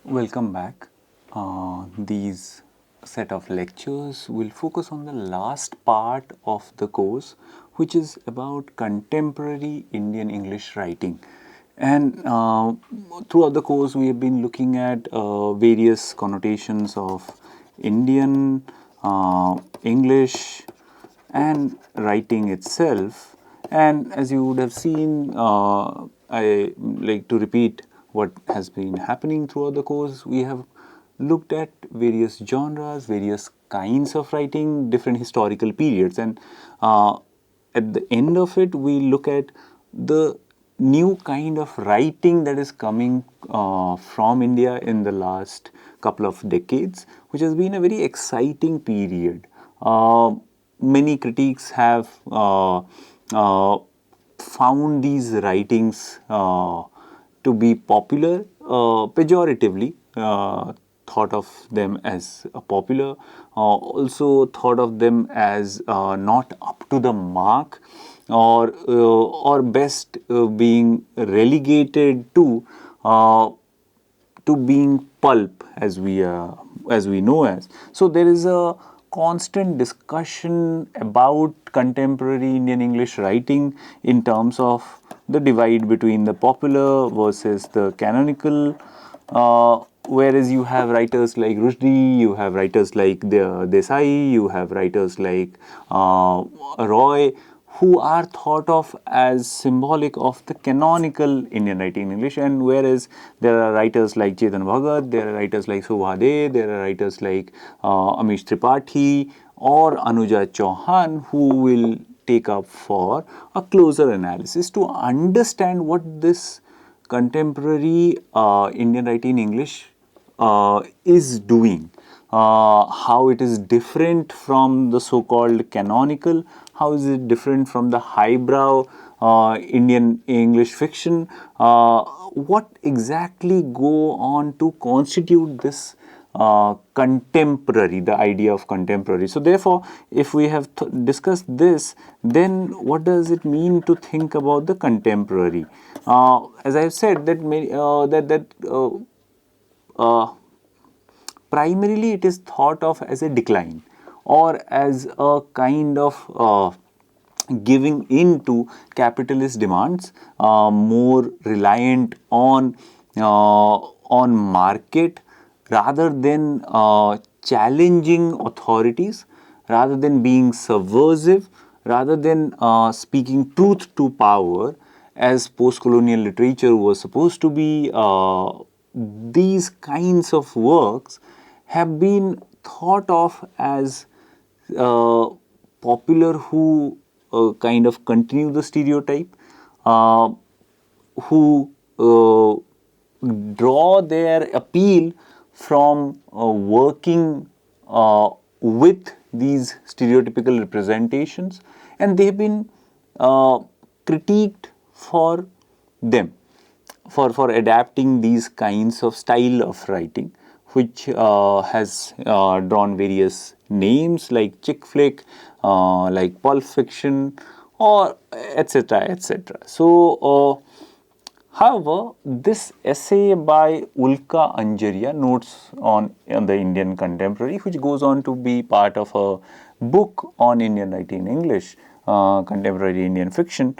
Welcome back. These set of lectures will focus on the last part of the course, which is about contemporary Indian English writing. And throughout the course, we have been looking at various connotations of Indian, English, and writing itself. And as you would have seen, I like to repeat what has been happening throughout the course. We have looked at various genres, various kinds of writing, different historical periods, and at the end of it, we look at the new kind of writing that is coming from India in the last couple of decades, which has been a very exciting period. Many critics have found these writings to be popular, pejoratively thought of them as popular, also thought of them as not up to the mark, or best being relegated to being pulp, as we know as. So there is a constant discussion about contemporary Indian English writing in terms of the divide between the popular versus the canonical. Whereas you have writers like Rushdie, you have writers like Desai, you have writers like Roy, who are thought of as symbolic of the canonical Indian writing in English, and whereas there are writers like Chetan Bhagat, there are writers like Subhade, there are writers like Amish Tripathi or Anuja Chauhan, who will take up for a closer analysis to understand what this contemporary Indian writing in English is doing, how it is different from the so-called canonical, how is it different from the highbrow Indian English fiction, what exactly go on to constitute this contemporary, the idea of contemporary. So therefore, if we have discussed this, then what does it mean to think about the contemporary? As I have said, primarily it is thought of as a decline or as a kind of giving in to capitalist demands, more reliant on market rather than challenging authorities, rather than being subversive, rather than speaking truth to power, as post-colonial literature was supposed to be. These kinds of works have been thought of as popular, who kind of continue the stereotype, who draw their appeal from working with these stereotypical representations, and they have been critiqued for them, for adapting these kinds of style of writing, which has drawn various names like chick flick, like pulp fiction, or etc. etc. So, however, this essay by Ulka Anjaria, Notes on the Indian Contemporary, which goes on to be part of a book on Indian writing in English, contemporary Indian fiction,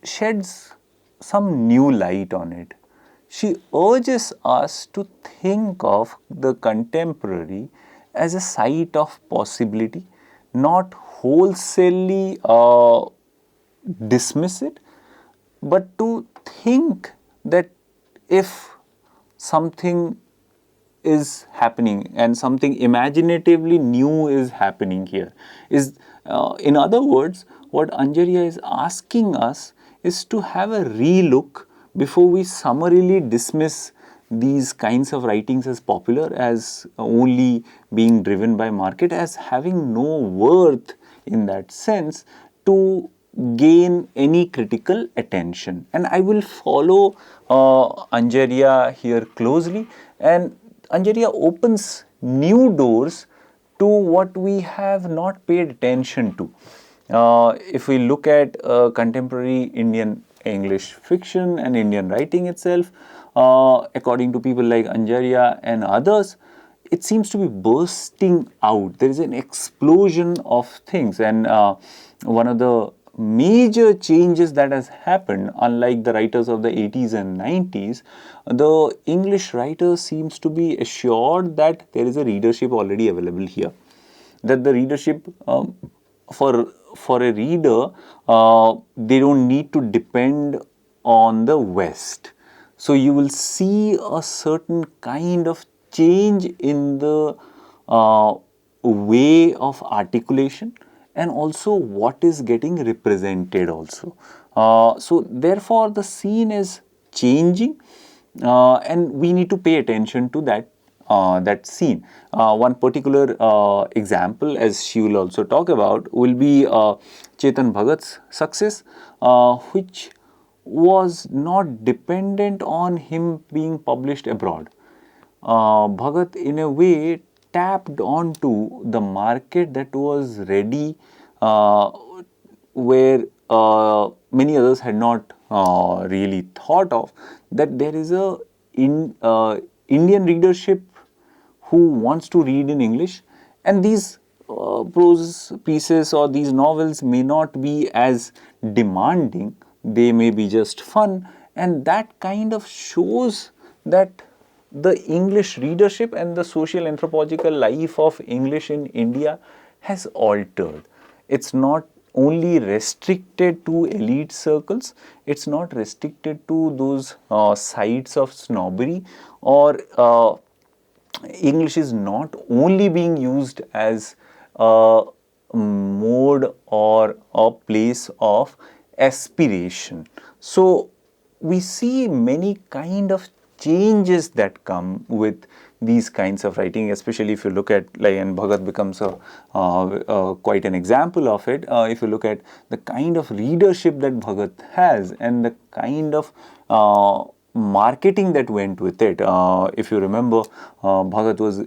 sheds some new light on it. She urges us to think of the contemporary as a site of possibility, not wholesale dismiss it, but to think that if something is happening and something imaginatively new is happening here, is in other words, what Anjaria is asking us is to have a relook before we summarily dismiss these kinds of writings as popular, as only being driven by market, as having no worth in that sense to gain any critical attention. And I will follow Anjaria here closely, and Anjaria opens new doors to what we have not paid attention to. If we look at contemporary Indian English fiction and Indian writing itself, according to people like Anjaria and others, it seems to be bursting out. There is an explosion of things, and one of the major changes that has happened, unlike the writers of the 80s and 90s, the English writer seems to be assured that there is a readership already available here, that the readership for a reader, they don't need to depend on the West. So you will see a certain kind of change in the way of articulation, and also what is getting represented also. So therefore the scene is changing, and we need to pay attention to that scene. One particular example, as she will also talk about, will be Chetan Bhagat's success, which was not dependent on him being published abroad. Bhagat, in a way, tapped onto the market that was ready, where many others had not really thought of, that there is a Indian readership who wants to read in English, and these prose pieces or these novels may not be as demanding, they may be just fun, and that kind of shows that the English readership and the social anthropological life of English in India has altered. It's not only restricted to elite circles, it's not restricted to those sites of snobbery, or English is not only being used as a mode or a place of aspiration. So we see many kind of changes that come with these kinds of writing, especially if you look at, like, and Bhagat becomes quite an example of it. If you look at the kind of readership that Bhagat has and the kind of marketing that went with it. If you remember, Bhagat was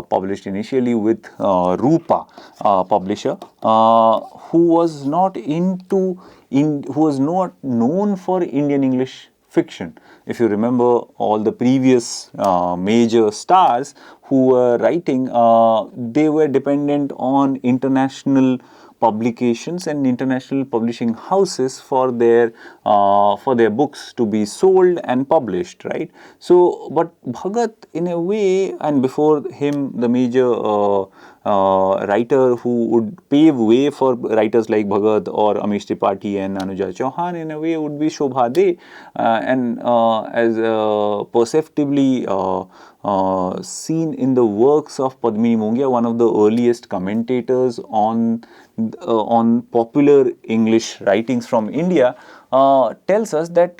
published initially with Rupa publisher, who was not who was not known for Indian English fiction. If you remember, all the previous major stars who were writing, they were dependent on international publications and international publishing houses for their books to be sold and published, right? So, but Bhagat, in a way, and before him, the major writer who would pave way for writers like Bhagat or Amish Tripathi and Anuja Chauhan, in a way, would be Shobha De, and as perceptibly seen in the works of Padmini Mongia, one of the earliest commentators on popular English writings from India, tells us that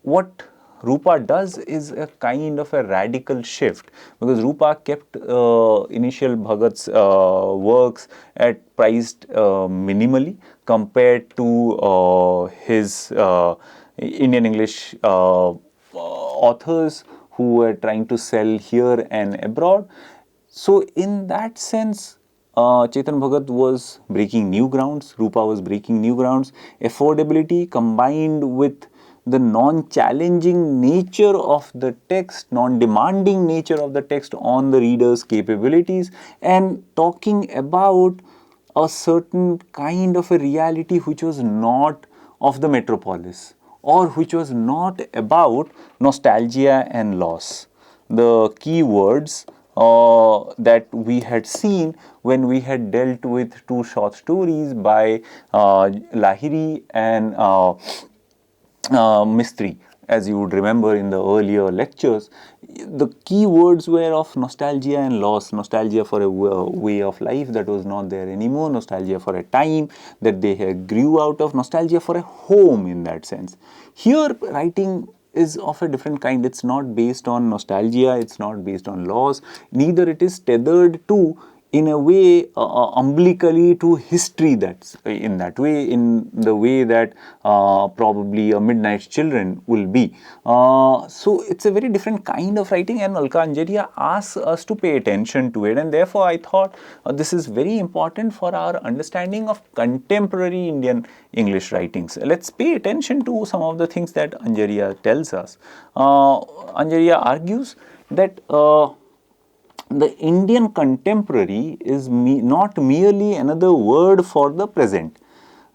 what Rupa does is a kind of a radical shift, because Rupa kept initial Bhagat's works at priced minimally compared to his Indian English authors who were trying to sell here and abroad. So in that sense, Chetan Bhagat was breaking new grounds, Rupa was breaking new grounds. Affordability combined with the non-challenging nature of the text, non-demanding nature of the text on the reader's capabilities, and talking about a certain kind of a reality which was not of the metropolis, or which was not about nostalgia and loss. The key words that we had seen when we had dealt with two short stories by Lahiri and Mistry. As you would remember in the earlier lectures, the key words were of nostalgia and loss. Nostalgia for a way of life that was not there anymore, nostalgia for a time that they grew out of, nostalgia for a home in that sense. Here, writing is of a different kind. It's not based on nostalgia, it's not based on loss, neither it is tethered to in a way umbilically to history, that's in that way, in the way that probably a Midnight Children will be. So it's a very different kind of writing, and Ulka Anjaria asks us to pay attention to it, and therefore I thought this is very important for our understanding of contemporary Indian English writings. Let's pay attention to some of the things that Anjaria tells us. Anjaria argues that the Indian contemporary is not merely another word for the present.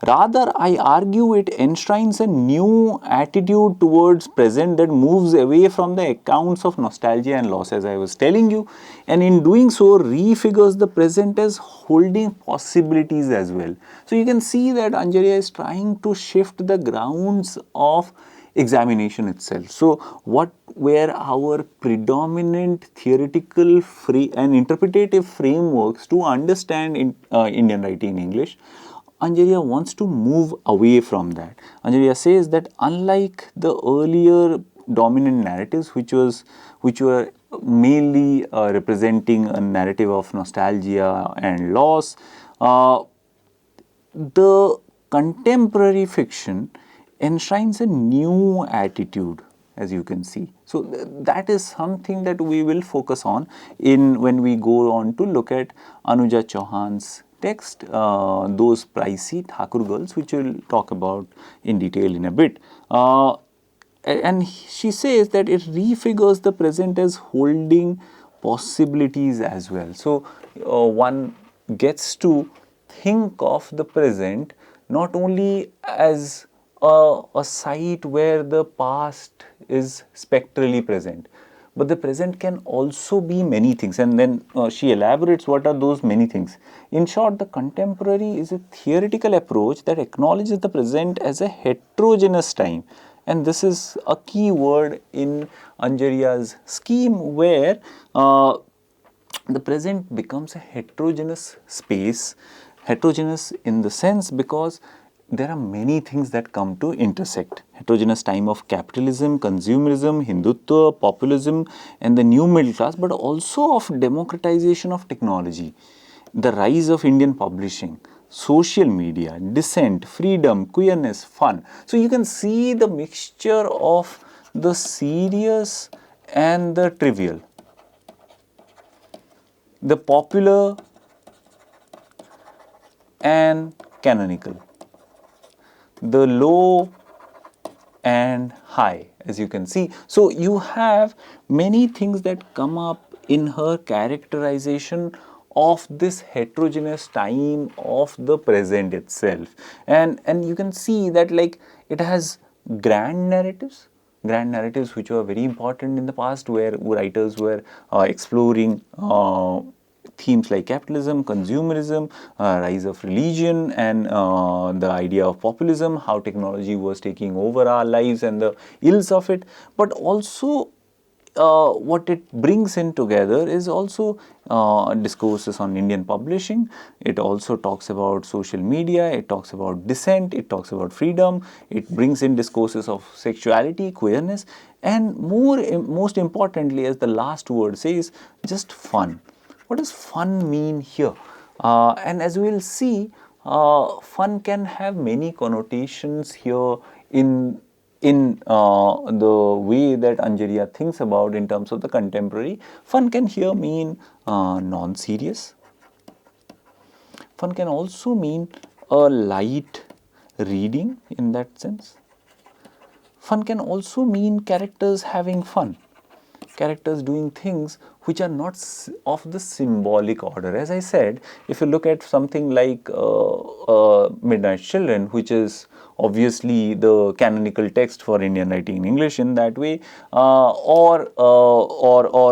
Rather, I argue it enshrines a new attitude towards present that moves away from the accounts of nostalgia and loss, as I was telling you, and in doing so refigures the present as holding possibilities as well. So you can see that Anjaria is trying to shift the grounds of examination itself. So what were our predominant theoretical and interpretative frameworks to understand Indian writing in English? Anjaria wants to move away from that. Anjaria says that unlike the earlier dominant narratives, which were mainly representing a narrative of nostalgia and loss, the contemporary fiction enshrines a new attitude, as you can see. So that is something that we will focus on when we go on to look at Anuja Chauhan's text, Those Pricey Thakur Girls, which we'll talk about in detail in a bit. And she says that it refigures the present as holding possibilities as well. So one gets to think of the present not only as a site where the past is spectrally present, but the present can also be many things. And then she elaborates what are those many things. In short, the contemporary is a theoretical approach that acknowledges the present as a heterogeneous time. And this is a key word in Anjaria's scheme, where the present becomes a heterogeneous space, heterogeneous in the sense because there are many things that come to intersect. Heterogeneous time of capitalism, consumerism, Hindutva, populism, and the new middle class, but also of democratization of technology, the rise of Indian publishing, social media, dissent, freedom, queerness, fun. So you can see the mixture of the serious and the trivial, the popular and canonical, the low and high, as you can see. So you have many things that come up in her characterization of this heterogeneous time of the present itself. And you can see that, like, it has grand narratives which were very important in the past, where writers were exploring themes like capitalism, consumerism, rise of religion, and the idea of populism, how technology was taking over our lives and the ills of it. But also what it brings in together is also discourses on Indian publishing. It also talks about social media, it talks about dissent, it talks about freedom, it brings in discourses of sexuality, queerness, and most importantly, as the last word says, just fun. What does fun mean here? And as we will see, fun can have many connotations here in the way that Anjaria thinks about in terms of the contemporary. Fun can here mean non-serious. Fun can also mean a light reading in that sense. Fun can also mean characters having fun, characters doing things which are not of the symbolic order. As I said, if you look at something like Midnight Children, which is obviously the canonical text for Indian writing in English in that way, or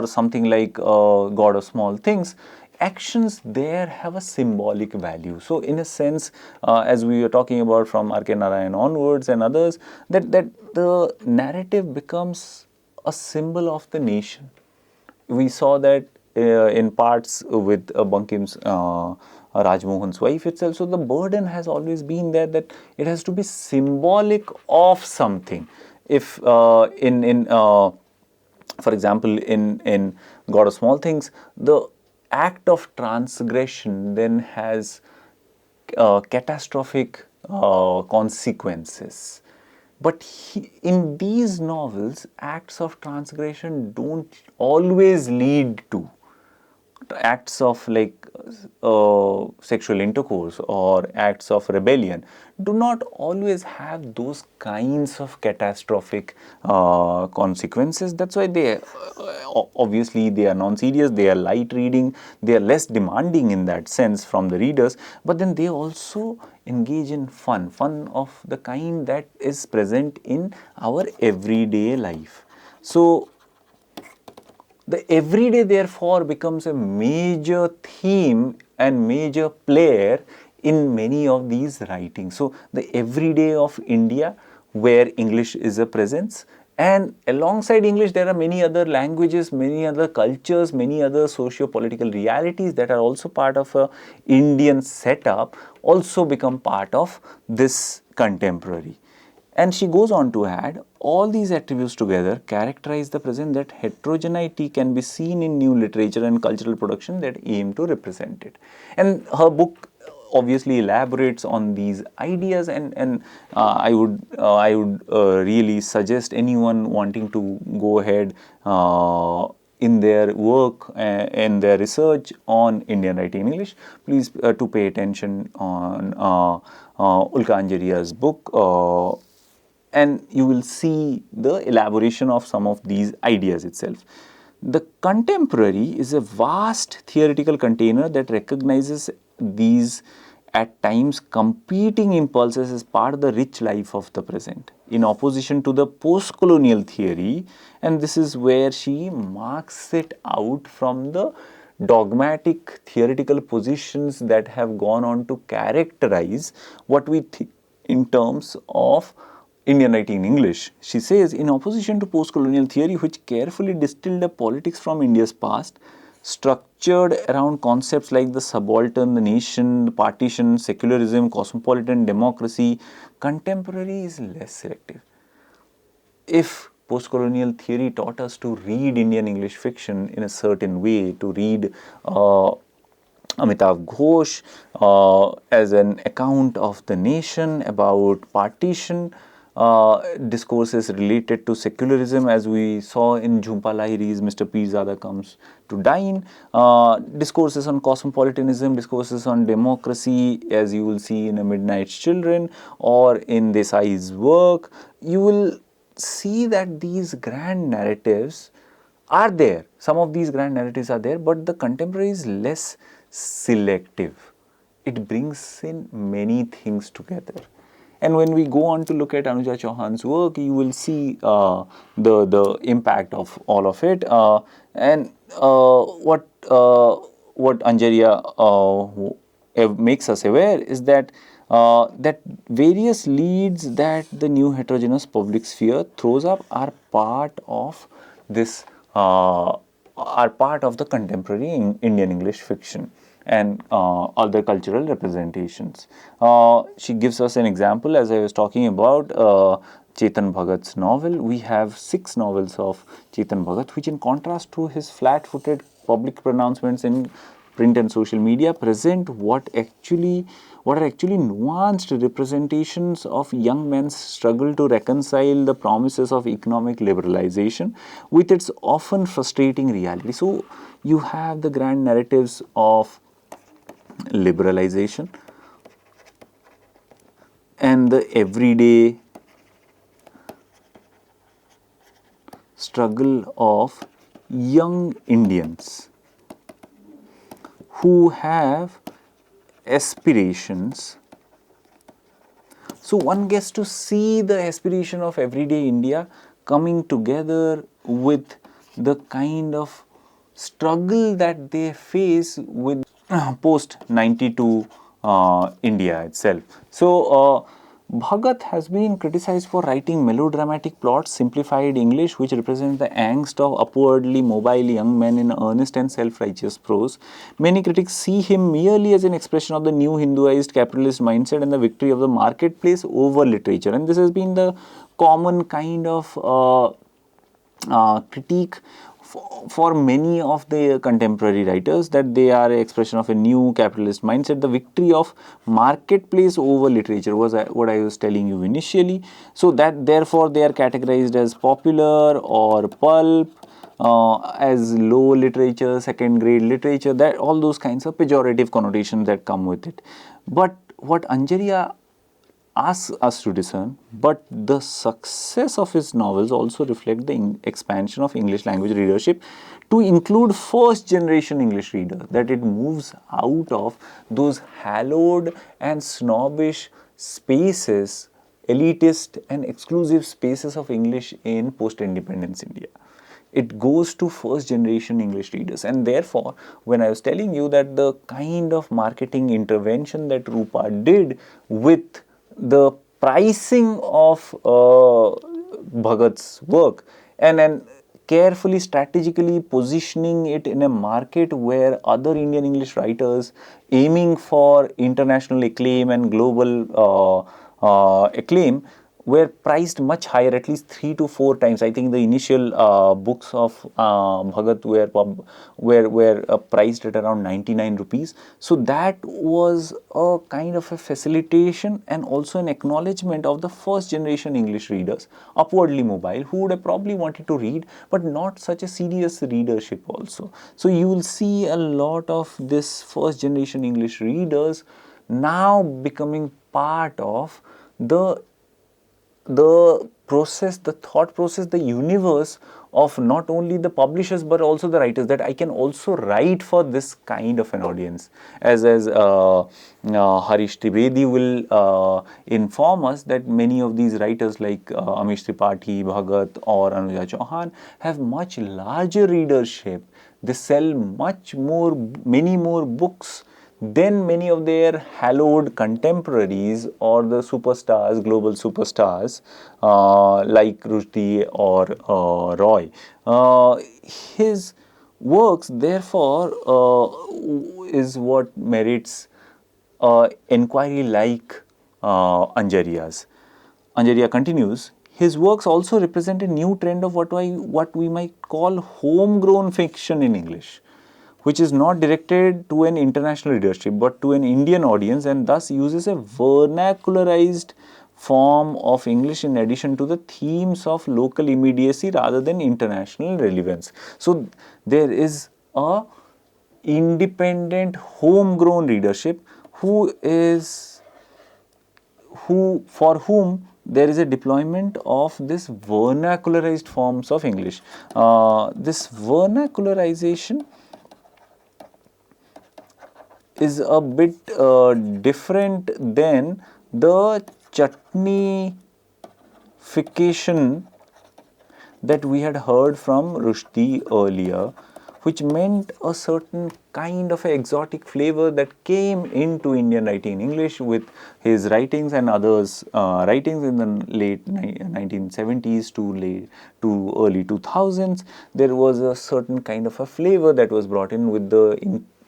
something like God of Small Things, actions there have a symbolic value. So in a sense, as we were talking about from R.K. Narayan onwards and others, that the narrative becomes a symbol of the nation. We saw that in parts with Bankim's Rajmohan's wife itself. So the burden has always been there that it has to be symbolic of something. If for example, in God of Small Things, the act of transgression then has catastrophic consequences. But in these novels, acts of transgression don't always lead to acts of like sexual intercourse or acts of rebellion do not always have those kinds of catastrophic consequences. That's why they obviously they are non-serious, they are light reading, they are less demanding in that sense from the readers, but then they also engage in fun of the kind that is present in our everyday life. So the everyday therefore becomes a major theme and major player in many of these writings. So the everyday of India, where English is a presence, and alongside English there are many other languages, many other cultures, many other socio-political realities that are also part of a Indian setup, also become part of this contemporary. And she goes on to add, all these attributes together characterize the present, that heterogeneity can be seen in new literature and cultural production that aim to represent it. And her book obviously elaborates on these ideas, and I would really suggest anyone wanting to go ahead in their work and their research on Indian writing in English, please to pay attention on Ulka Anjaria's book, and you will see the elaboration of some of these ideas itself. The contemporary is a vast theoretical container that recognizes these at times competing impulses as part of the rich life of the present, in opposition to the post-colonial theory, and this is where she marks it out from the dogmatic theoretical positions that have gone on to characterize what we think in terms of Indian writing in English. She says, in opposition to post-colonial theory, which carefully distilled a politics from India's past, structured around concepts like the subaltern, the nation, the partition, secularism, cosmopolitan democracy, contemporary is less selective. If post-colonial theory taught us to read Indian English fiction in a certain way, to read Amitav Ghosh as an account of the nation, about partition, discourses related to secularism, as we saw in Jhumpa Lahiri's Mr. Pirzada Comes to Dine, discourses on cosmopolitanism, discourses on democracy, as you will see in A Midnight's Children or in Desai's work. You will see that these grand narratives are there. Some of these grand narratives are there, but the contemporary is less selective. It brings in many things together. And when we go on to look at Anuja Chauhan's work, you will see the impact of all of it. And what Anjaria makes us aware is that that various leads that the new heterogeneous public sphere throws up are part of this, are part of the contemporary Indian English fiction and other cultural representations. She gives us an example, as I was talking about Chetan Bhagat's novel. We have 6 novels of Chetan Bhagat, which in contrast to his flat-footed public pronouncements in print and social media, present what are actually nuanced representations of young men's struggle to reconcile the promises of economic liberalization with its often frustrating reality. So you have the grand narratives of liberalization and the everyday struggle of young Indians who have aspirations. So one gets to see the aspiration of everyday India coming together with the kind of struggle that they face with post 92 India itself. So Bhagat has been criticized for writing melodramatic plots, simplified English, which represents the angst of upwardly mobile young men in earnest and self-righteous prose. Many critics see him merely as an expression of the new Hinduized capitalist mindset and the victory of the marketplace over literature. And this has been the common kind of critique for many of the contemporary writers, that they are an expression of a new capitalist mindset. The victory of marketplace over literature was what I was telling you initially. So that therefore they are categorized as popular or pulp, as low literature, second grade literature, that all those kinds of pejorative connotations that come with it. But what Anjaria asks us to discern, but the success of his novels also reflect the expansion of English language readership to include first generation English readers, that it moves out of those hallowed and snobbish spaces, elitist and exclusive spaces of English in post-independence India. It goes to first generation English readers. And therefore, when I was telling you that the kind of marketing intervention that Rupa did with the pricing of Bhagat's work, and then carefully strategically positioning it in a market where other Indian English writers aiming for international acclaim and global acclaim were priced much higher, at least 3 to 4 times. I think the initial books of Bhagat were priced at around 99 rupees. So that was a kind of a facilitation and also an acknowledgement of the first generation English readers, upwardly mobile, who would have probably wanted to read, but not such a serious readership also. So you will see a lot of this first generation English readers now becoming part of the process, the thought process, the universe of not only the publishers but also the writers, that I can also write for this kind of an audience. As Harish Trivedi will inform us, that many of these writers like Amish Tripathi, Bhagat or Anuja Chauhan have much larger readership. They sell many more books then many of their hallowed contemporaries or the superstars, global superstars like Rushdie or Roy. His works, therefore, is what merits inquiry like Anjaria's. Anjaria continues, his works also represent a new trend of what we might call homegrown fiction in English, which is not directed to an international readership but to an Indian audience, and thus uses a vernacularized form of English in addition to the themes of local immediacy rather than international relevance. So there is a independent homegrown readership for whom there is a deployment of this vernacularized forms of English. This vernacularization is a bit different than the chutneyfication that we had heard from Rushdie earlier, which meant a certain kind of exotic flavor that came into Indian writing in English with his writings and others' writings in the late 1970s to early 2000s. There was a certain kind of a flavor that was brought in with the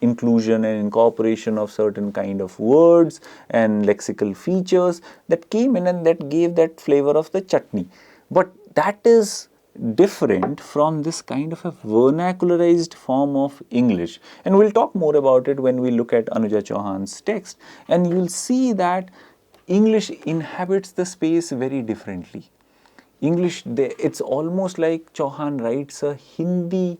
inclusion and incorporation of certain kind of words and lexical features that came in and that gave that flavor of the chutney. But that is different from this kind of a vernacularized form of English, and we'll talk more about it when we look at Anuja Chauhan's text, and you'll see that English inhabits the space very differently. English, it's almost like Chauhan writes a Hindi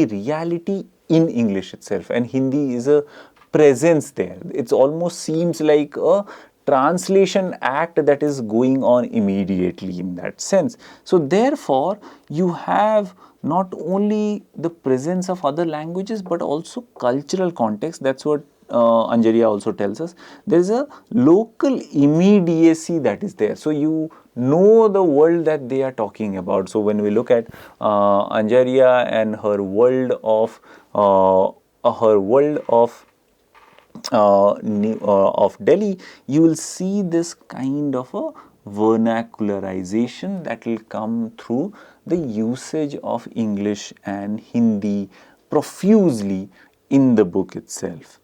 reality in English itself, and Hindi is a presence there. It almost seems like a translation act that is going on immediately in that sense. So therefore, you have not only the presence of other languages but also cultural context. That's what Anjaria also tells us. There is a local immediacy that is there. So you know the world that they are talking about. So when we look at Anjaria and her world of Delhi, you will see this kind of a vernacularization that will come through the usage of English and Hindi profusely in the book itself.